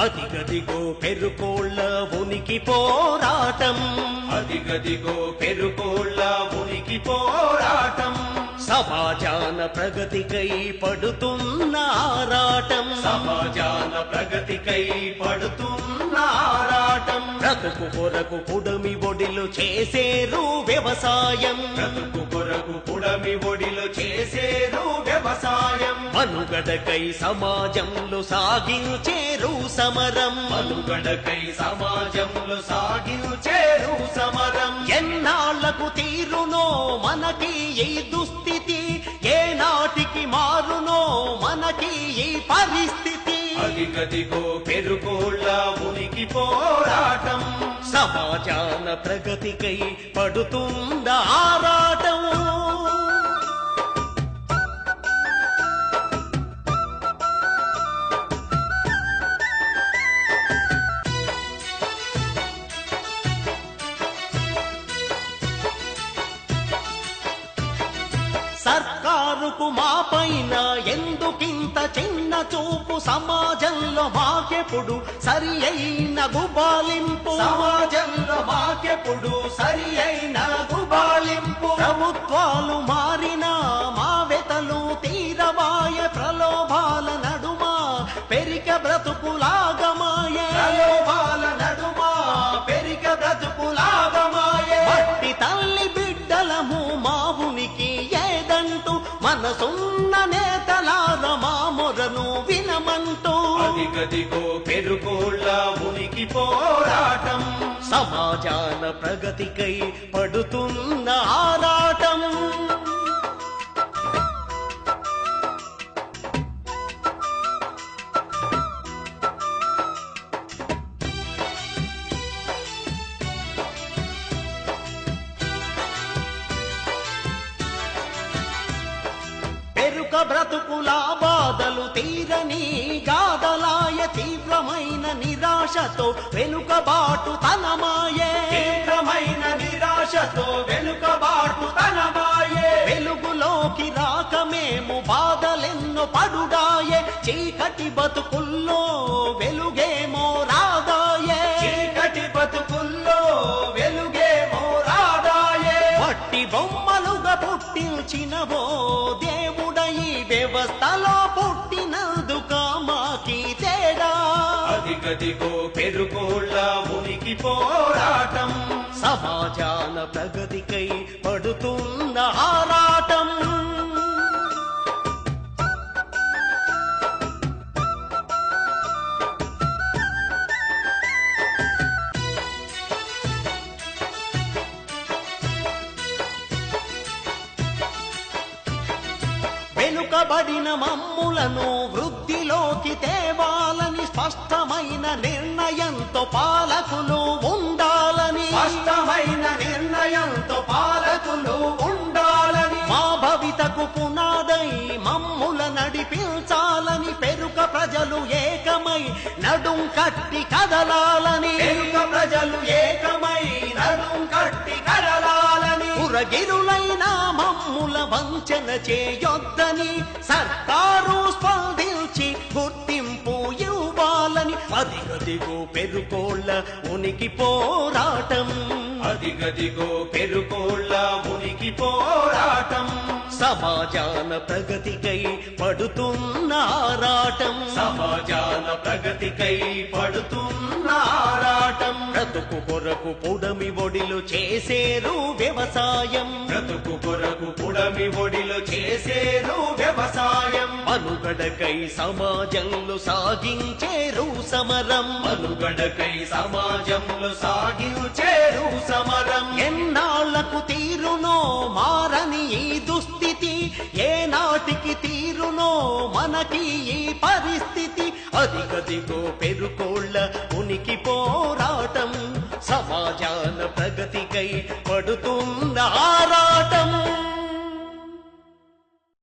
అదిగదిగో పెరుకోళ్ళ ఉనికి పోరాటం, అదిగదిగో పెరుకోళ్ళ ఉనికి పోరాటం, సమాజాన ప్రగతికై పడుతున్న ఆరాటం, సమాజాన ప్రగతికై పడుతున్న ఆరాటం, బ్రతుకు కొరకు పుడమి ఒడిలో చేసేరు వ్యవసాయం, బ్రతుకు కొరకు పుడమి ఒడిలో చేసేరు వ్యవసాయం, మనుగడకై సమాజంలో సాగించేరు సమరం, మనుగడకై సమాజంలో సాగించేరు సమరం, ఎన్నాళ్లకు తీరునో మనకి ఈ దుస్థితి, ఏనాటికి మారునో మనకి ఈ పరిస్థితి. అదిగదిగో పెరుకోళ్ళ ఉనికి పోరాటం, సమాజాన ప్రగతికై పడుతున్న ఆరాటం. సర్కారుకు మా పైన ఎందుకింత చిన్న చూపు, సమాజంలో మాకెప్పుడు సరి అయిన గుబాలింపు, సమాజంలో మాకెప్పుడు సరి అయిన గుబాలింపు, ప్రభుత్వాలు మారినా మా వెతలు తీరమాయ, ప్రలోభాల నడుమ పెరిక బ్రతుకులాగమాయ, ప్రలోభాల నడుమ పెరిక బ్రతుకులాగమాయ, మట్టి తల్లి బిడ్డలము మా ఉనికి ఏదంటూ, మనసున్న నేతలార మా మొరను వినమంటూ. అదిగదిగో పెరుకోళ్ళ ఉనికి పోరాటం, సమాజాన ప్రగతికై పడుతున్న ఆరాటం. పెరుక బ్రతుకుల బాధలు తీరని గాథలాయ, తీవ్రమైన నిరాశతో వెనుకబాటు తనమాయే, తీవ్రమైన నిరాశతో వెనుకబాటు తనమాయే, వెలుగులోకి రాక మేము బాధలెన్నో పడుడాయే, చీకటి బతుకుల్లో వెలుగేమో రాదాయే, చీకటి బతుకుల్లో వెలుగేమో రాదాయే, మట్టి బొమ్మలుగా పుట్టించినవో దేవుడై వ్యవస్థలో పుట్టినందుక మాకి తేడా. అదిగదిగో పెరుకోళ్ళ ఉనికి పోరాటం, సమాజాన ప్రగతికై పడుతున్న ఆరాటం. వెనుకబడిన మమ్ములను వృద్ధిలోకి తేవాలని, స్పష్టమైన నిర్ణయంతో పాలకులు ఉండాలని, స్పష్టమైన నిర్ణయంతో పాలకులు ఉండాలని, మా భవితకు పునాదై మమ్ముల నడిపించాలని, పెరుక ప్రజలు ఏకమై నడుం కట్టి కదలాలని, పెరుక ప్రజలు ఏకమై నడుం కట్టి కదలాలని, పురగిరులైన మమ్ముల వంచన చేయొద్దని సర్కారు స్పందించి గుర్తింపు ఇవ్వాలని. అదిగదిగో పెరుకోళ్ళ ఉనికి పోరాటం, అదిగదిగో పెరుకోళ్ళ ఉనికి పోరాటం, సమాజాన ప్రగతికై పడుతున్న ఆరాటం, సమాజాన ప్రగతికై పడుతున్న ఆరాటం, బ్రతుకు కొరకు పుడమి ఒడిలో చేసేరు వ్యవసాయం, బ్రతుకు కొరకు పుడమి ఒడిలో చేసేరు వ్యవసాయం, మనుగడకై సమాజంలో సాగించేరు సమరం, మనుగడకై సమాజంలో సాగించేరు సమరం, ఎన్నాళ్లకు తీరునో మారని ఈ దుస్థితి, ఏనాటికి తీరునో మనకి ఈ పరిస్థితి. అదిగదిగో పెరుకోళ్ళ ఉనికి పోరాటం, సమాజాన ప్రగతికై పడుతున్న ఆరా